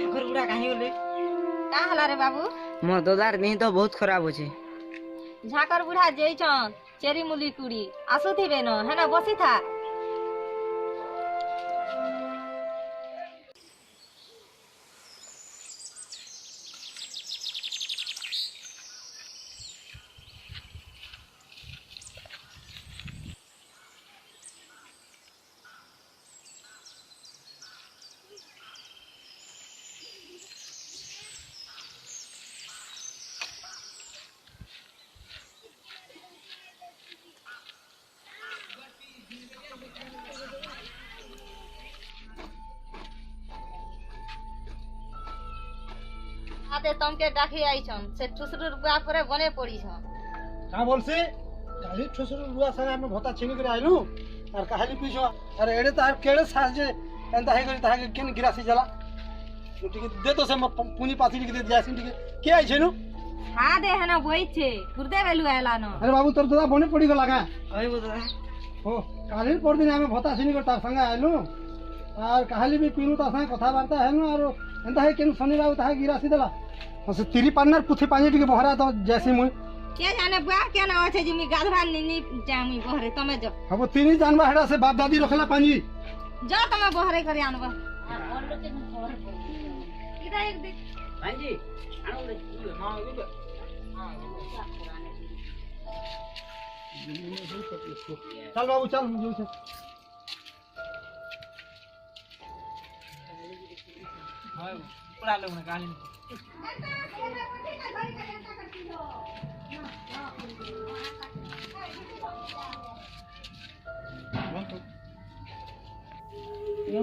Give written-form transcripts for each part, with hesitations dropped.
झाखर गुड़ा कहीं बोले का हला रे बाबू मोर दादार देह तो बहुत खराब होचे। झाकर बुढ़ा जइछन चेरी मुली कुड़ी आसुथिबे न है ना बसी था। आते तमके डाकी आइछन से ठुसरू रुपया परे बने पड़ी छन। का बोलसी काली ठुसरू रुआ संग हम भता छिनी कर आइलु और काली पीछो अरे एडे तार केड़े साल जे एंता हे करी ताके केन गिरासी जला टिके दे तो से पुनी पाथी के दे जासिन टिके के आइ छेनु हा दे है ना बोई छे गुर्दे वेलु आला न। अरे बाबू तोर दादा बने पड़ी गला का अरे वो दादा हो काली पर दिन हम भता छिनी कर तार संग आइलु और काली भी पीनु ता संग कथा वार्ता हेनु और एंता हे केन शनि बाबू ता गिरासी देला से तिरी पार्टनर पुथी पानी टिके बहरा तो जैसी मुई के जाने बुआ के ना होछे जिमी गाधवा निनी जामी बहरे तमे जो अब तिनी जानबा हेडा से बाप दादी रखला पानी जो तमे बहरे करे आनबा इधर एक देख हां जी आनो ले हां ले चल बाबू चल जो से हां पूरा लोग ने गाली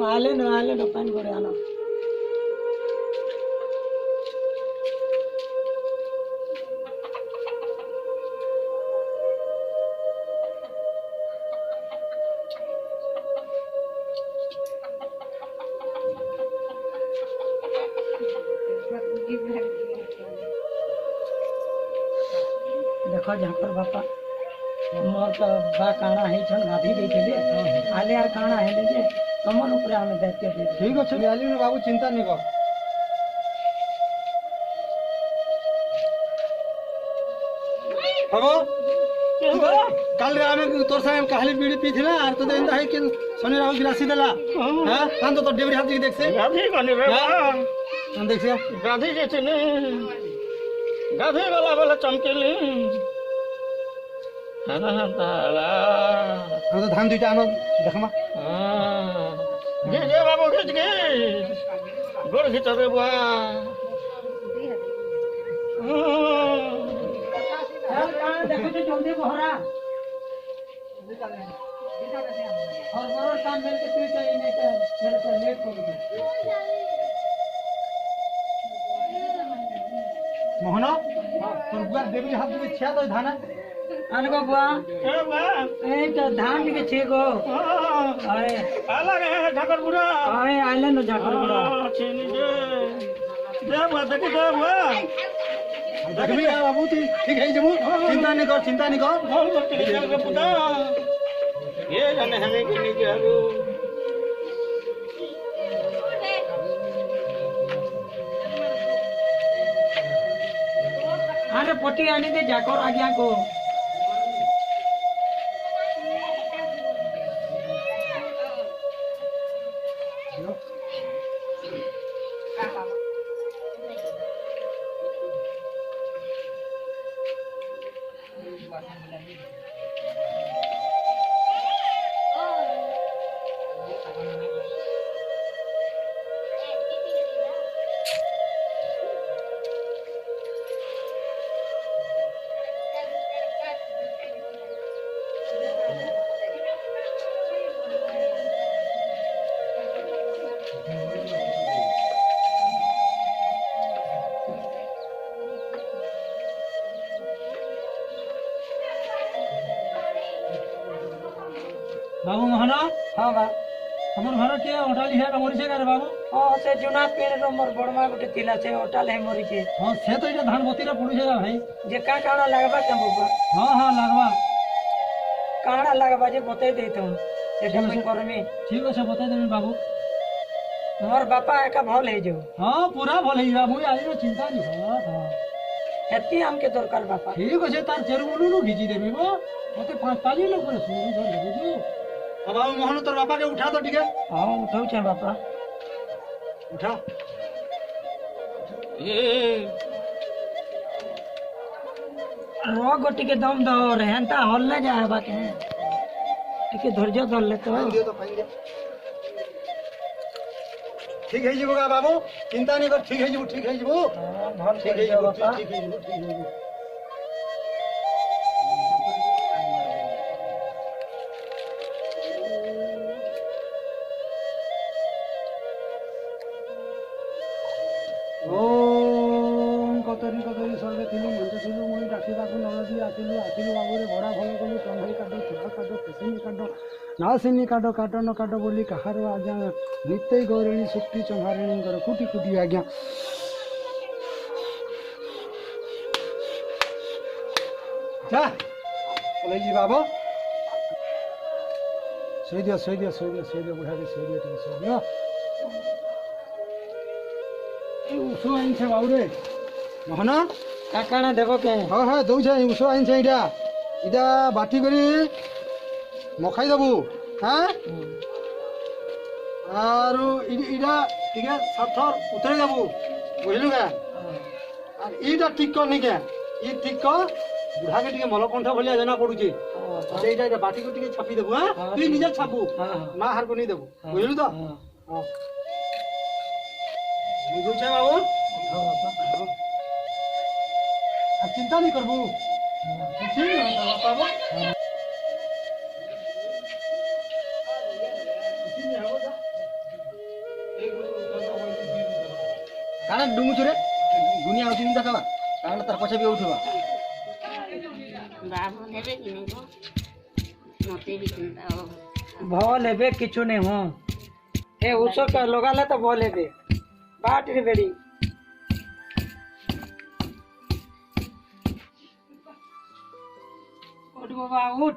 आले न पानी भरे आना देखो झाकर बापा मोर तो बा काना है छन गाधी देथिले आले यार काना है जे तमन ऊपर हमें दायित्व दे ठीक अछि आली ने बाबू चिंता नहीं कर बाबू कल आमे तोर संग कहली बीड़ी पी थिला आर तो देंदा है कि शनि राहु गिरासी देला हां कान तो डेवरी हाथ देख से गाधी कोनी रे हां देख से गाधी जे छे ने गाधी वाला वाला चमकेली हां ताला हम तो धान दुईटा आनो देखमा जे बाबू खिच के गोड़ खिच रे बुआ देखो तो जल्दी बहरा और बरोर काम मिल के तू चाहिए नहीं तो मेरे को लेट हो गई मोहना तोर बुआ देवरी हाथ में छया तो धान अनको बुआ ए बुआ ए तो धान के छेगो अरे आला रे ठाकुर बुढ़ा अरे आले न ठाकुर बुढ़ा छेनी दे बुआ देख दे बुआ देखबी बाबू ठीक है जमू चिंता नहीं कर हम लोग के चल के पुता ये जाने हमें कि नहीं जारू अरे पोटी आने दे जाकर आज्ञा को बाबू मोहना हां बा हमर घर के होटल है कमोरी से रे बाबू हां से जुना पेड़ रो मोर बड़मा गोटे तिला से होटल है मोरी के हां से तो इटा धान बोती रे पुड़ी है भाई जे का काना लगबा के बुबा हां लगवा काना लगबा जे बते देतो से ढमन करमी ठीक है बता देबे बाबू मोर बापा एका भल हे जो हाँ पूरा भल है मुई आज चिंता नहीं हो एती हमके दरकार बापा ठीक अच्छे तार चेरू बोलू घिची देवी वो मत 5 लोग बोले सुन धर बुझू अब बाबू मोहन तोर बापा के उठा तो ठीक है हां उठाऊ छे बापा उठा रो गोटी के दम दो रे हंता हल्ले जाए बाके टिके धैर्य धर ले तो दियो तो फाइन दे ठीक है जी बाबू चिंता नहीं कर ठीक है जी ठीक है जी भल ठीक है जी बापा ठीक है जी ठीक है ओम कतरी कतरी सर्वे थिलु मंच थिलु मुई डाकिबाकु नलदी आथिलु आथिलु बाबुरे भड़ा भल कलु चंदई काटो चुहा काटो पेसिनी काटो नासिनी काटो काटो न काटो बोली कहारो आज्ञा नित्य गौरिणी सुक्ति चंभारिणी कर कुटी कुटी आज्ञा जा बोले जी बाबू सही दियो बुढ़ा के सही दियो उषो आइन छे बाबू रे मोहन काकाना देबो के हाँ हाँ दौ छे उषो आइन छे इटा इटा बाटी करी मखाई देबू हाँ आरो इटा ठीक है साथर उतरे देबू बुझलु का और इटा ठीक कर नहीं के ई ठीक कर बुढ़ा के टिके मलकंठ भलिया जना पड़ुचे सेटा इटा बाटी को टिके छापी देबू हां तू निजे छापू मां हार को नहीं देबू बुझलु तो हां बुझु छे बाबू चिंता नहीं करबू ठीक है बाबू काना डुंगु छुरे दुनिया उठी नहीं देखा काना तार पछे भी उठवा बाबू नेबे कि नहीं गो मते भी चिंता हो भल हेबे किछु नहीं हो ए उसो का लगाले तो भल हेबे बाट रे बेड़ी उठ बाबा उठ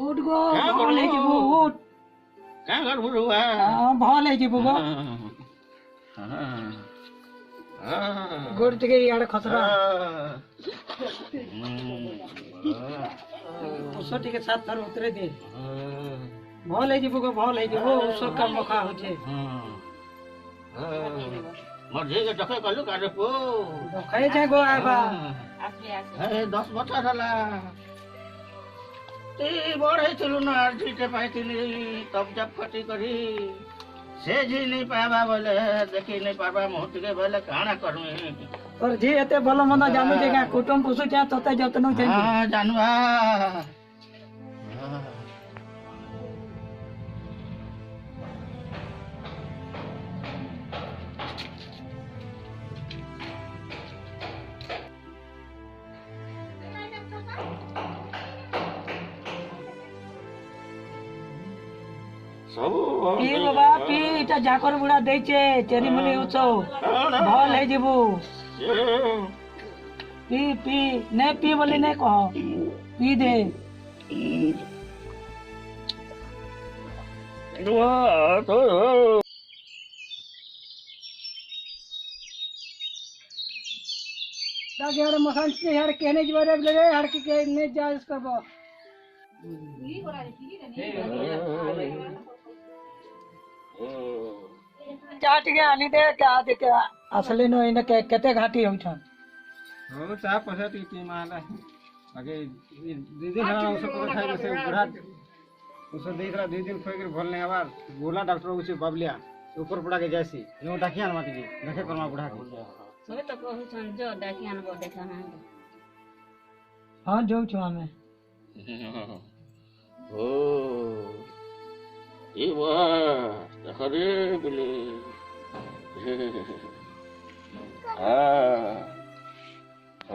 उठ गो भल हे जीबू उठ क्या कर बुढ़वा हां भल हे जीबू गो गोड़ टिके यार खसरा उसो टिके साथ थर उतरे दे भल हे जीबू गो भल हे जीबू उसो का मखा होचे मर्जी के टके कलु काटे पो खाए जाए गो आबा आसे आसे ए 10 बच्चा थला ती बड़े चलु न आरजीटे पाइतिली तब जब कटी करी से जी नहीं पाबा बोले देखी नहीं पाबा मोट के बोले काना करमी और जी एते भल मंद जानू जे का कुटुम पुसु चा तते जतनु छै हां जानवा पी बाबा पी इटा जाकर बुढ़ा देचे चेरी मुली उछो भल हे जीबू पी पी नहीं पी बोली नहीं कहो पी दे दागे यार मखान से यार कहने जी बारे लगे यार के नहीं जा इसको चाट के आनी दे क्या देखे असली नो इन के केते घाटी होई छन हो चा पसे ती माला आगे दीदी ना उसे को खाई से बुढ़ा उसे देख रहा 2 दिन खोई के भल नहीं आवार बोला डॉक्टर उसे बबलिया ऊपर पड़ा के जैसी नो डाकियान माटी के देखे करमा बुढ़ा के सोए तो कहू छन जो डाकियान को देखाना हां जो छु हमें ओ ये वाह खरे बोले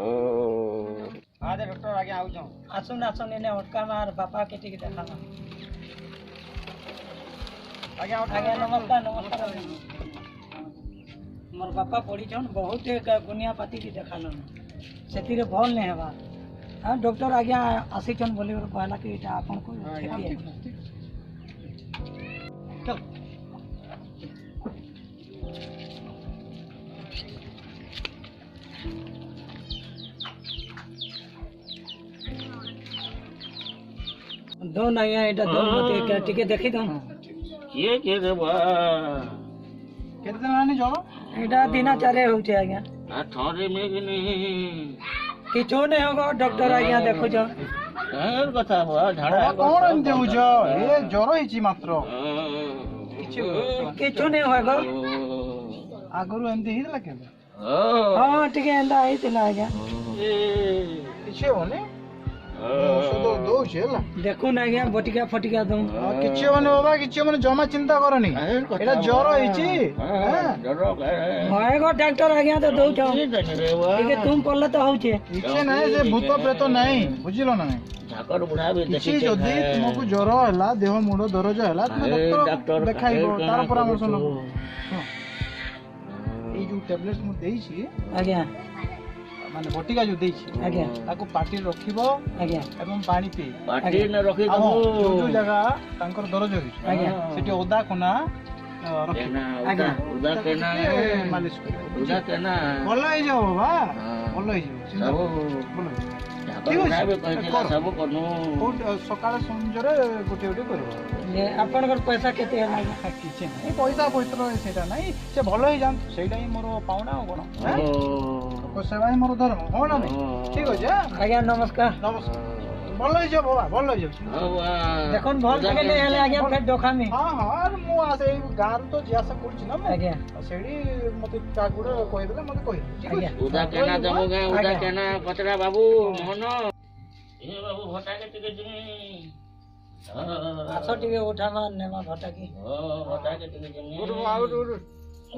ओ आज डॉक्टर आगे आउ जाओ आसुन आसुन इने हटका मार बापा के टिके देखाना आगे नमस्कार नमस्कार मोर बापा पड़ी छन बहुत गुनिया पाती की देखालो सेती रे भल नहीं हेबा हां डॉक्टर आगे आसी छन बोली और कहला कि एटा आपन को खेती है चल दो ना एटा दो मते टिके देखि दो किए रे बा केते दिन आनी जरो एटा दिना चारे होचे आज्ञा आ थोड़े में कि नहीं किछो नै होगो डॉक्टर आज्ञा देखो जो कौन कथा हुआ झाड़ा कौन एमते बुझ ए जरो हिची मात्र किछो नै होगो आगरु एमते हिला के हां टिके एंदा आइतिला आज्ञा किछे होने ओषध दो छेला देखो ना आज्ञा बटिका फटिका दो किछे होने बाबा किछे होने जमा चिंता करनी एटा जरो हिची जरो होएगो डॉक्टर आज्ञा तो दो छो टिके तुम पल्ले तो होचे किछे नाही से भूत प्रेत नाही बुझिलो ना झाकर बुढ़ा भी किछि जदी तुमको ज्वर होला देह मुंड दरज होला तुम डॉक्टर देखाइबो तार परामर्श लो ए जो टैबलेट मु देई छी आज्ञा माने बटिका जो देई छी आज्ञा ताको पाटी रखिबो आज्ञा एवं पानी पी पार्टी न रखी जो दबो जगह तांकर दरज होई आज्ञा सेठी ओदा कोना रखी आज्ञा उदा केना मालिश करिबो उदा केना भल होई जाओ बाबा भल होई जाओ सब ठीक बुढ़ा भी अछि कहथिला सब कनु सकाळ संजरे गोटे गोटे करबो ये आपनकर पैसा केते होला किछि नै पैसा पत्र सेटा नै से भल होई जान सेटा ही मोर पाउना हो कोन को सेवा ही मोर धर्म हो ना ठीक अछि आज्ञा नमस्कार नमस्कार भल होई जाओ बाबा भल होई जाओ देखन भल गेले हेले आज्ञा फेर दोखामी हां हां मु आसे गार तो जियासा करछि ना आज्ञा सेडी मते कागुड कहि देले मते कहि ठीक आज्ञा अछि उदा केना जमोगे उदा केना कचरा बाबू मोहन ए बाबू भटा के टिके जिमी आछो टिके उठामा नेमा भटा की भटा के टिके जिमी उठ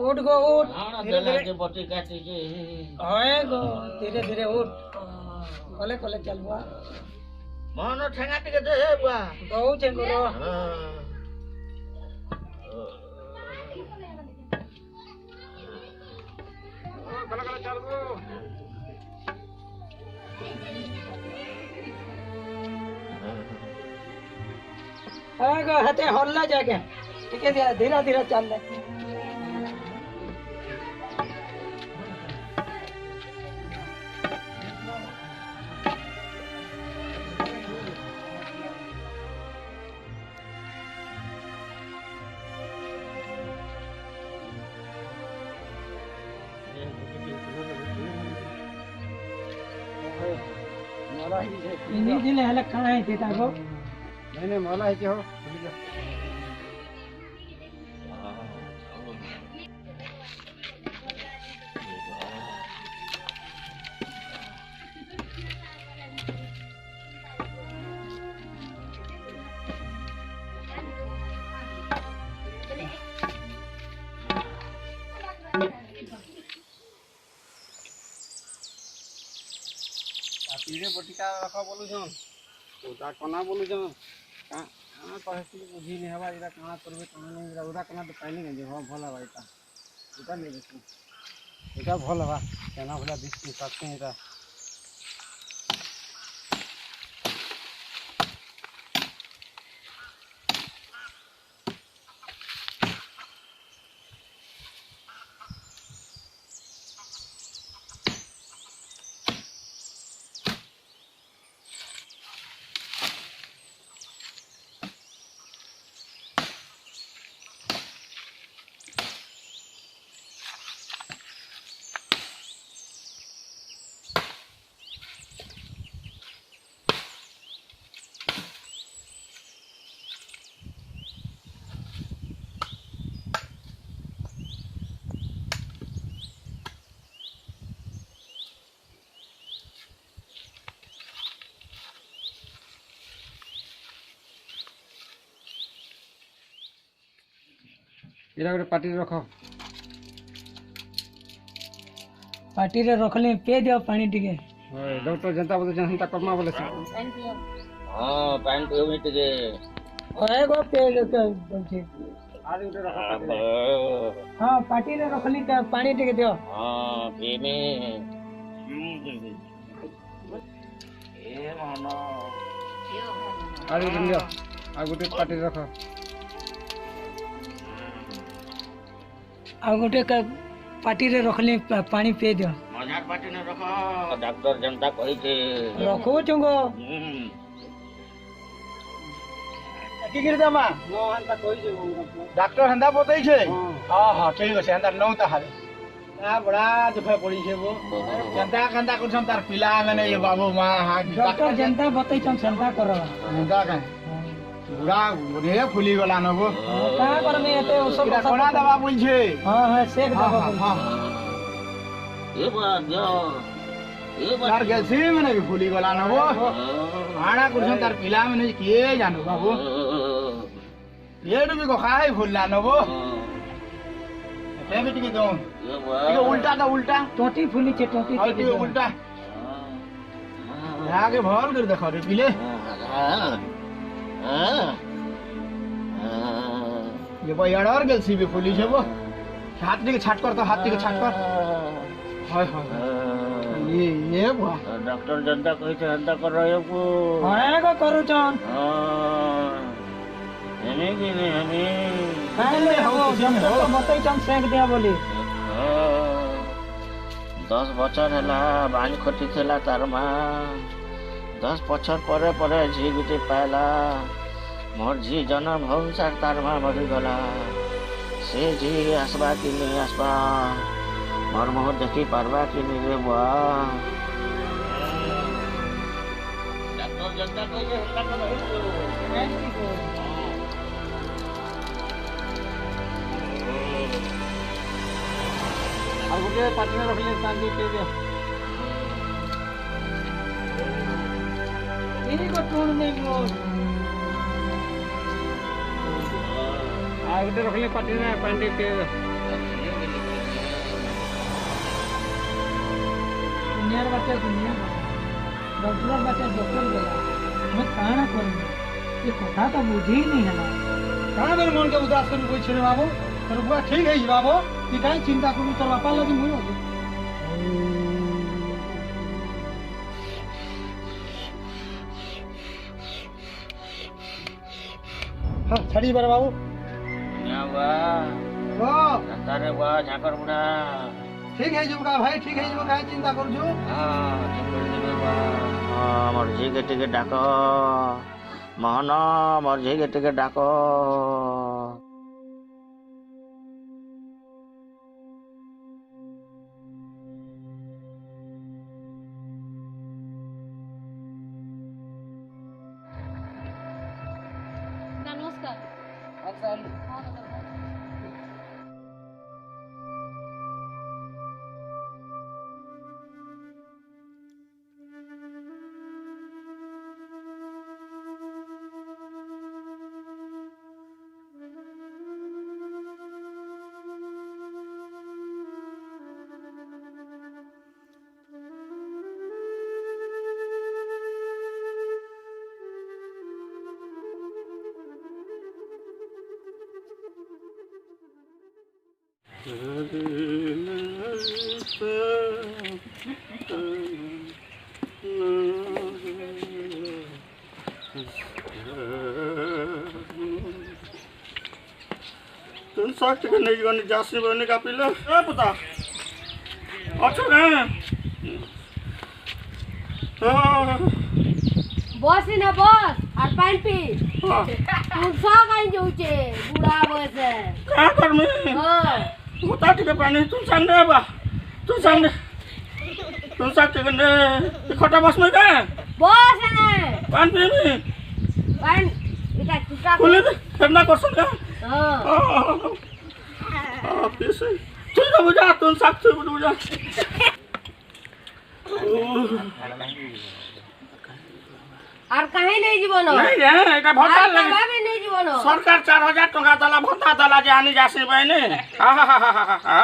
उठ गो उठ धीरे धीरे के बटी काटी जे होए गो धीरे धीरे उठ कोले कोले चलबा मोहन ठेंगा टिके दे बुआ दौ छे गुरु कला कला चलबो होए गो हते हल्ला जाके टिके धीरे धीरे चल ले इनी दिले हले कहां है ते ताको नहीं मला है हो तीरे बटिका रख बोलु छन ओटा कोना बोलु छन का कहसी बुझी नहीं हवा इरा काना करबे काना नहीं इरा उदा काना तो पाइले जे हां भला भाई ता उदा ले देखो एटा भला बा केना भला दिस साथे एटा इरा गोटे पार्टी रख पार्टी रे रखले पे दियो पानी टिके डॉक्टर जनता बोले जनता करमा बोले हां पानी पियो में टिके ओए गो पे के बोलछे आज गोटे रख हां पार्टी रे रखली त पानी टिके दियो हां पी में ए मोहन आज गोटे लियो आज गोटे पार्टी रख आ गोटे पार्टी रे रखली पानी पे दियो मजाक पार्टी न रख डॉक्टर जनता कहि के रखो चंगो কি করে দামা নো হান্তা কইছে ডাক্তার হান্দা বতাইছে হ্যাঁ হ্যাঁ ঠিক আছে হান্দা নও তাহারে বড়া দুঃখ পড়িছে গো কেনতা কেনতা করছন তার পিলা মানে বাবু মা डॉक्टर जनता बतैछन चिंता करो কেনতা কাই বুড়া রে ফুলি গলা নগো का करमे एते ओसब এটা কোনা দাবা বলছে हां हां सेक दबो এ বা যাও এ বা তার গেছি মানে ফুলি গলা নগো আড়া করছন তার পিলা মানে কে জানো বাবু এডু বি খাই ফুললা নগো এবে টিকে দন টিকে উল্টা দা উল্টা टोटी फुली छे टोटी আর টিকে উল্টা আগে ভর করে দেখো রে পিলে ये भाई यार गेल सी भी पुलिस है वो हाथ दिखे छाट कर तो हाथ दिखे छाट कर हाय हाय ये बुआ डॉक्टर जनता कहिছে हंता कर रहे को हां को करूछन हमें कि नहीं हमें पहले हो जनता तो बतैछन सेक दिया बोली 10 बছর ହେଲା ବାଣି ଖଟି ଥିଲା ତାର ମା 10 বছর পরে পরে ঝি গুটি পাইলা मोर झी जन्म हो सार तार माँ मरी गला से झी आसबा कि नहीं आसबा मोर मुह देखी पारबा कि नहीं रे बुआ डॉक्टर जनता कहिছে हल्ला कर और गुटे पार्टी में रखले शांति के दे इनी को टूण नहीं मो आ गुटे रखले पार्टी में पांडे के दुनिया बाटे दुनिया डॉक्टर बाटे डॉक्टर गला मैं काना करूं ये कथा तो बुझी नहीं है ना कहां मेरे मन के उदास कर कोई छे बाबू तर बुआ ठीक है बाबू ती काई चिंता करू तो बापा लगी मुई हो हां छड़ी बर बाबू ना बुआ ओ तारे बुआ झाकर बुढ़ा ठीक है जुगा भाई ठीक है जुगा काई चिंता करू जो हां ठीक कर देबे बुआ हां मोर झी के टिके डाको मोहन मोर झी के टिके डाको नमस्कार तुम साथ के नहीं गने जासी बने का पिला ए पता अच्छा ना बस न बस और पानी पी तू सा काई जाउचे बुढ़ा बस क्या कर में हां बता के पानी तुम संग बा तुम साथ के गने खटा बस में का बस न पानी पी में पानी इका चुका खुले करना कर सकता हां पैसे ठीक है बुझा तुम साथ से बुझा और कहीं नहीं जीवन नहीं है এটা ভত্তা লাগে ভাবে नहीं जीवन সরকার 4000 টাকা দলা ভত্তা দলা যে আনি যাসি বাইনে হা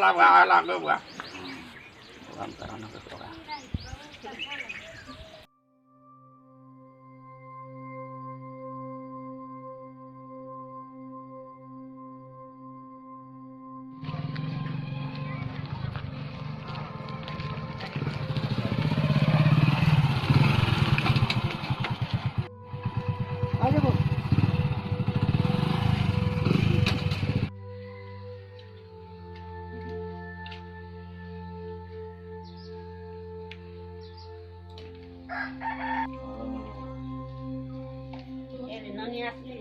লাগা লাগা काम कराना पड़ेगा आगे बोल ये ननी असली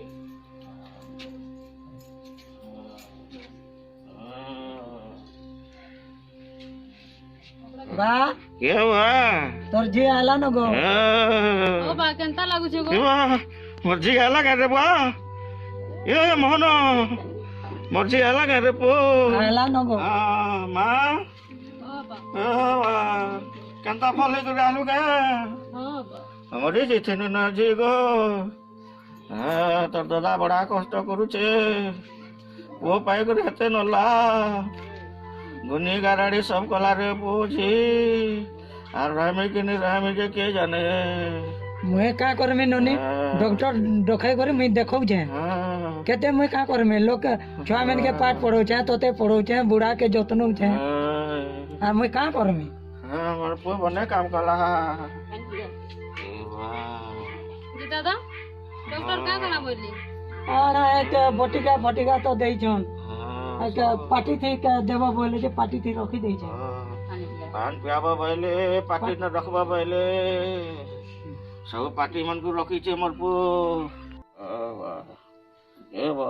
बा के हुआ तोर जी आला न गो ओ बा केनता लागु छे गो मोर जी आला के रे बा ए मोहन मोर जी आला के रे पो आला न गो मां ओ बा केनता फले तो आलू के ओ बा हमरे जे थे ना जी गो তোর দাদা বড়া কষ্ট করুছে ও পাই করে হেতে নলা গুনি গাড়াড়ি সব কলারে বুঝি আর রামে কিনি রামে কে জানে मुहे का करमे ननी डॉक्टर डोखाई करे मुई देखौ जे केते मुई का करमे लोग छुआ मन के पाठ पढ़ौ छे तोते पढ़ौ छे बूढ़ा के जतनो छे आ मुई का करमे मोर पो बने काम कला जी दादा डॉक्टर का कना बोली और एक बटिका फटिका तो देई छन एक पाटी थी के देबो बोले जे पाटी थी रखी देई छे पान पियाबो बोले पाटी न रखबो बोले सब पाटी मन को रखी छे मोर पो ए बा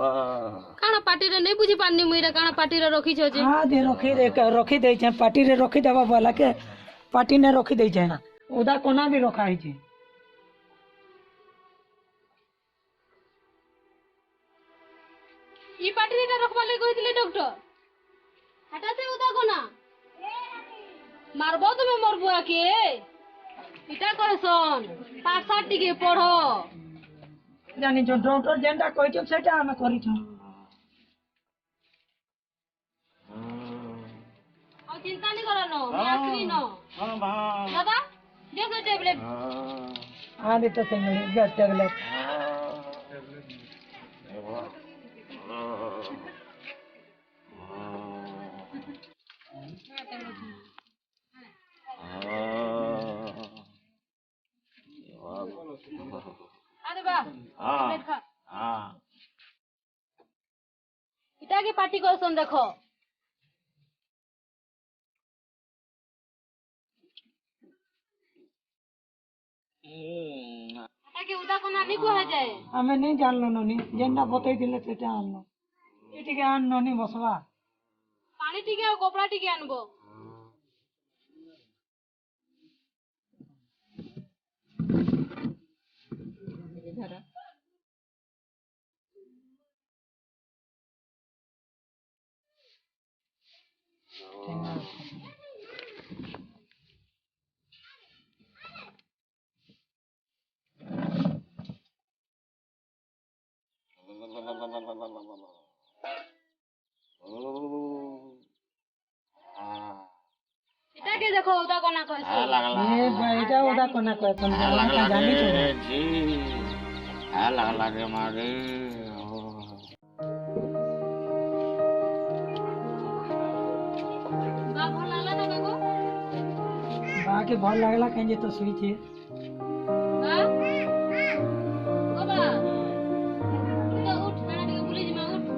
काना पार्टी रे नहीं बुझी पानी मुइरा काना पार्टी रे रखी छे जे हां दे रखी देई छे पाटी रे रखी देबो बोला के पाटी ने रखी देई छे उदा कोना भी रखा है छे ई पार्टी रे रखबा ले कहितले डॉक्टर हटाते उदा कोना मारबो तुमे मोर बुआ के इटा करसन पाठ साठ टिके पढ़ो जानी जो डॉक्टर जेंटा कहि छ सेटा हम करि छ और चिंता नहीं करो नो मैं आखरी नो हां बा दादा दे से टेबलेट आ दे तो से मिल गया टेबलेट अरे बा टेबलेट खा हां इटा के पार्टी करसन देखो हटा के उदा कोना नहीं को जाए हमें नहीं जानलो ननी जेंटा बतई दिले सेटा आनलो एटी के आन ननी बसवा पानी टिके और कपड़ा टिके आनबो इटा के देखो उदा कोना कहसो ए बेटा उदा कोना कह तुम जानी छ जी लागला रे मारे बा भल लागला ना काको बाकी भल लागला कहीं तो सुई छे हां ओ बा तो उठ खाना टिके बुली जमा उठ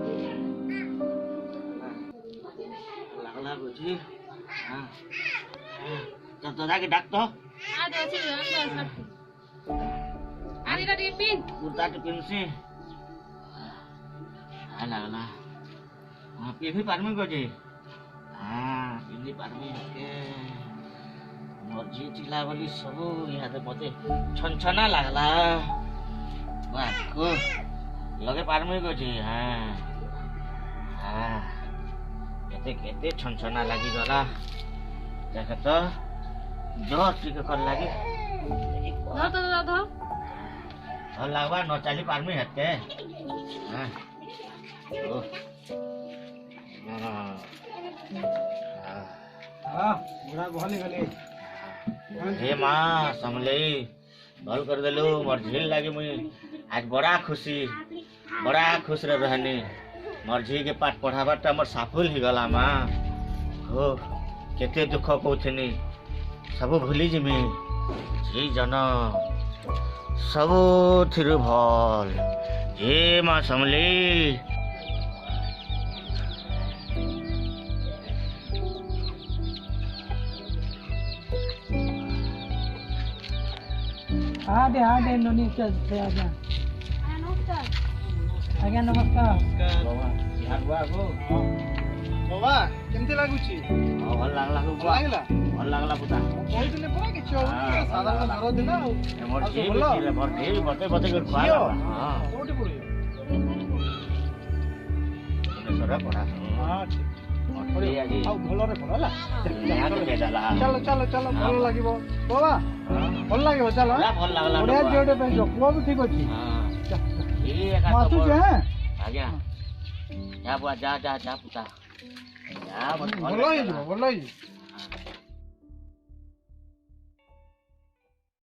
लागला बुझी हां तो जाके डाक तो आ दे अछि अंदर सब आनी रा टिके पिन कुर्ता के पिन से लागला हां पे भी पारमी को जी हां पिंदी पारमी के मर्जी थिला बोली सब यहाँ मते छनछना लागला वाह को लगे पारमी को जी हां हां केते केते छनछना लागी गला देख तो जोर टिके कर लागी धर तो दादा और लागवा न चाली पारमी हते हां ओ हां बुढ़ा भले गले हे माँ समले भल कर देलु मोर झील लागे मुई आज बड़ा खुश रे रहनी मोर झी के पाठ पढ़ाबाटा मोर सफल ही गला माँ हो केते दुख कौथनी सब भूली जिमी झी जन सब थिर भल हे माँ समले आ दे ननी से आजा नमस्कार आज्ञा नमस्कार बाबा यार बुआ को ବାବା କେମିତି ଲାଗୁଛି? ଭଲ ଲାଗଲା ଭଲ ବୁଆ ଲାଗିଲା? ଭଲ ଲାଗଲା ପୁତା କହିଥିଲେ ପରା କିଛି ହବନି ସାଧାରଣ ଜ୍ୱର ଦିନ ଆଉ ମୋର ଆଉ ଝିଅ ସବୁ ଭଲ? ବି ଥିଲେ ମୋର ଝିଅ ବି ବତେଇ ବତେଇ କରି ଖୁଆ ଝିଅ? ହଁ କୋଉଠି ପଢିବ? ଭୁବନେଶ୍ୱରରେ ପଢା ହଁ ଠିକ ମୋର ଝିଅ ଆଜି ଆଉ ଭଲରେ ପଢ ହେଲା ନିହାତି ଦେଇଦେଲା ଚାଲ ଚାଲ ଚାଲ ଭଲ ଲାଗିବ ବାବା ଭଲ ଲାଗିବ ଚାଲ ପୁରା ଭଲ ଲାଗଲା ବଢିଆ ଝିଅଟେ ପାଇଁ ପୁଅ ବି ଠିକ ଅଛି ହଁ ଚାଲ, ଚାଲ। ଏଇ ଏକା ମୁଁ ଆସୁଛି ଖବର। ହଁ ଆଜ୍ଞା ଯା ବୁଆ ଯା ଯା ଯା ପୁତା ଯା ମତେ ଭଲ ହେଇଯିବ ଭଲ ହେଇଯିବ